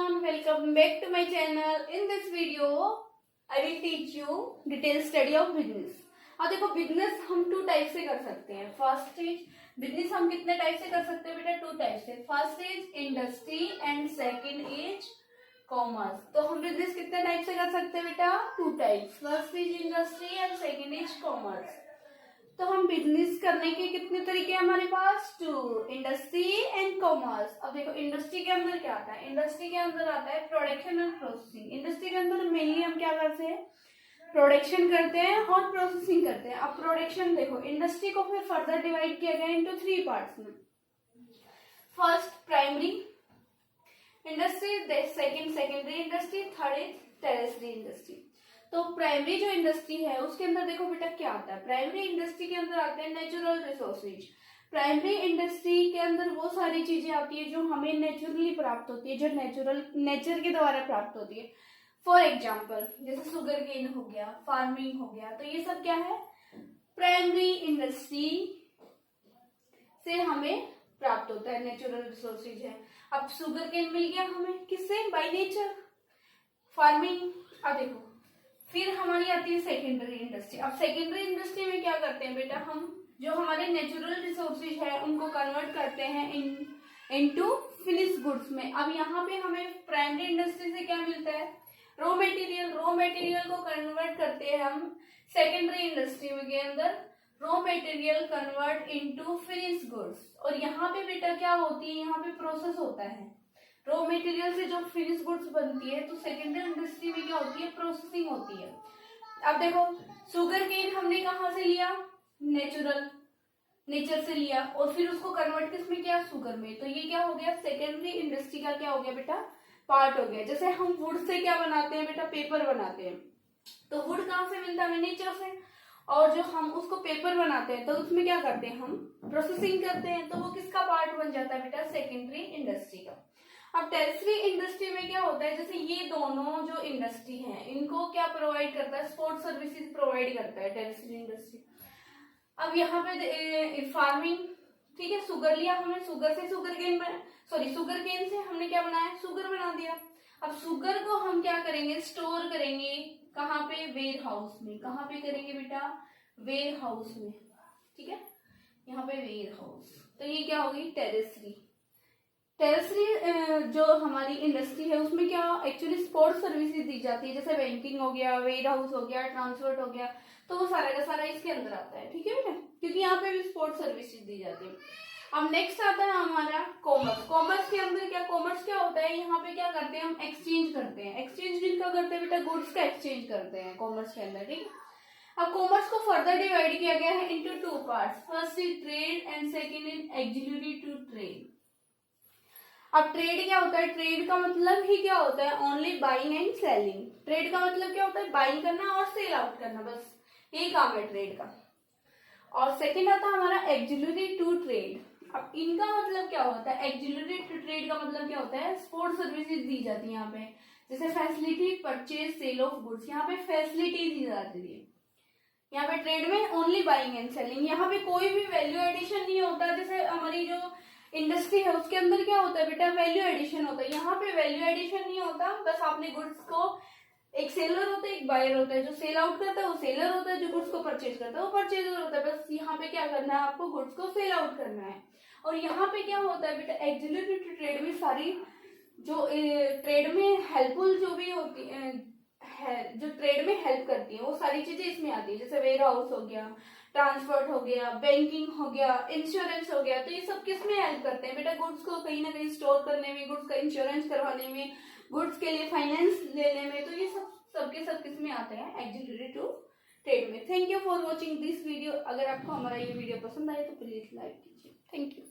everyone, welcome back to my channel. In this video, I will teach you detailed study of business. अब देखो business हम to type से कर सकते हैं. फर्स्ट इज बिजनेस हम कितने टाइप से कर सकते हैं बेटा? टू टाइप से. First is industry and second is commerce. तो हम बिजनेस कितने टाइप से कर सकते हैं बेटा? Two types. First is industry and second is commerce. तो हम बिजनेस करने के कितने तरीके हैं हमारे पास? टू. Industry and commerce. अब देखो इंडस्ट्री के अंदर क्या आता है? इंडस्ट्री के अंदर आता है प्रोडक्शन एंड प्रोसेसिंग. इंडस्ट्री के अंदर मेनली हम क्या करते हैं? प्रोडक्शन करते हैं और प्रोसेसिंग करते हैं. अब प्रोडक्शन देखो, इंडस्ट्री को फिर फर्दर डिवाइड किया गया इनटू थ्री पार्ट्स में. First primary industry, second secondary industry, third is tertiary industry. तो प्राइमरी जो इंडस्ट्री है उसके अंदर देखो बेटा क्या आता है. प्राइमरी इंडस्ट्री के अंदर आते हैं नेचुरल रिसोर्सेज. प्राइमरी इंडस्ट्री के अंदर वो सारी चीजें आती है जो हमें नेचुरली प्राप्त होती है, जो नेचर के द्वारा प्राप्त होती है. फॉर एग्जाम्पल जैसे शुगर केन हो गया, फार्मिंग हो गया, तो ये सब क्या है? प्राइमरी इंडस्ट्री से हमें प्राप्त होता है, नेचुरल रिसोर्सेज है. अब शुगर केन मिल गया हमें किससे? By nature, farming. अब देखो फिर हमारी आती है सेकेंडरी इंडस्ट्री. अब सेकेंडरी इंडस्ट्री में क्या करते हैं बेटा? हम जो हमारे नेचुरल रिसोर्सेज है उनको कन्वर्ट करते हैं इनटू फिनिश गुड्स में. अब यहाँ पे हमें प्राइमरी इंडस्ट्री से क्या मिलता है? Raw material. रॉ मटेरियल को कन्वर्ट करते हैं हम सेकेंडरी इंडस्ट्री के अंदर. Raw material convert into finish goods. और यहाँ पे बेटा क्या होती है? यहाँ पे प्रोसेस होता है. रॉ मटेरियल से जो फिनिश गुड्स बनती है, तो सेकेंडरी इंडस्ट्री में क्या होती है? प्रोसेसिंग होती है. अब देखो शुगर केन हमने कहाँ से लिया? नेचर से लिया और फिर उसको कन्वर्ट किस में किया? शुगर में. तो ये क्या हो गया? सेकेंडरी इंडस्ट्री का क्या हो गया बेटा? पार्ट हो गया. जैसे हम वुड से क्या बनाते हैं बेटा? पेपर बनाते हैं. तो वुड कहाँ से मिलता है? नेचर से. और जो हम उसको पेपर बनाते हैं तो उसमें क्या करते हैं? हम प्रोसेसिंग करते हैं. तो वो किसका पार्ट बन जाता है बेटा? सेकेंडरी इंडस्ट्री का. अब टेरेसरी इंडस्ट्री में क्या होता है? जैसे ये दोनों जो इंडस्ट्री हैं इनको क्या प्रोवाइड करता है? स्पोर्ट सर्विसेज प्रोवाइड करता है टेरेसरी इंडस्ट्री. अब यहाँ पे फार्मिंग, ठीक है, शुगर लिया हमने, शुगर से शुगर केन से हमने क्या बनाया? शुगर बना दिया. अब शुगर को हम क्या करेंगे? स्टोर करेंगे. कहाँ पे? वेयर हाउस में. कहाँ पे करेंगे बेटा? वेयर हाउस में. ठीक है, यहाँ पे वेयर हाउस. तो ये क्या होगी? टेरेसरी. जो हमारी इंडस्ट्री है उसमें क्या एक्चुअली सपोर्ट सर्विसेज दी जाती है, जैसे बैंकिंग हो गया, वेयर हाउस हो गया, ट्रांसपोर्ट हो गया. तो वो सारा का सारा इसके अंदर आता है. ठीक है बेटा, क्योंकि यहाँ पे भी सपोर्ट सर्विसेज दी जाती है. अब नेक्स्ट आता है हमारा कॉमर्स. कॉमर्स के अंदर क्या? कॉमर्स क्या होता है? यहाँ पे क्या करते हैं? हम एक्सचेंज करते हैं. एक्सचेंज किसका करते हैं बेटा? गुड्स का एक्सचेंज करते हैं कॉमर्स के अंदर. ठीक है. अब कॉमर्स को फर्दर डिवाइड किया गया है into two parts. First is trade and second is executive to trade. अब ट्रेड क्या होता है? ट्रेड का मतलब ही क्या होता है? Only buying and selling. Trade का मतलब क्या होता है? बाइंग करना और सेल आउट करना, बस यही काम है ट्रेड का. और सेकंड आता है हमारा एक्सिक्यूटिव टू ट्रेड. अब इनका मतलब क्या होता है? एक्सिक्यूटिव टू ट्रेड का मतलब क्या होता है? सपोर्ट सर्विसेज दी जाती है यहाँ पे, जैसे facility, purchase, sale of goods. यहाँ पे फैसिलिटी दी जाती है. यहाँ पे ट्रेड में ओनली बाइंग एंड सेलिंग. यहाँ पे कोई भी वैल्यू एडिशन नहीं होता. जैसे हमारी जो इंडस्ट्री है उसके अंदर क्या होता है बेटा? वैल्यू एडिशन होता है. यहाँ पे वैल्यू एडिशन नहीं होता. बस आपने गुड्स को, एक सेलर होता है, एक बायर होता है. जो सेल आउट करता है वो सेलर होता है, जो गुड्स को परचेज करता है वो परचेजर होता है. बस यहाँ पे क्या करना है? आपको गुड्स को सेल आउट करना है. और यहाँ पे क्या होता है बेटा? एक्सिक्यूटिव ट्रेड में सारी जो ट्रेड में हेल्पफुल जो भी होती है, जो ट्रेड में हेल्प करती है, वो सारी चीजें इसमें आती है. जैसे वेयर हाउस हो गया, ट्रांसपोर्ट हो गया, बैंकिंग हो गया, इंश्योरेंस हो गया. तो ये सब किस में हेल्प करते हैं बेटा? गुड्स को कहीं ना कहीं स्टोर करने में, गुड्स का इंश्योरेंस करवाने में, गुड्स के लिए फाइनेंस लेने में. तो ये सब किस में आते हैं? एक्सिक्यूटिव टू ट्रेड में. Thank you for watching this video. अगर आपको हमारा ये वीडियो पसंद आए तो प्लीज लाइक कीजिए. Thank you.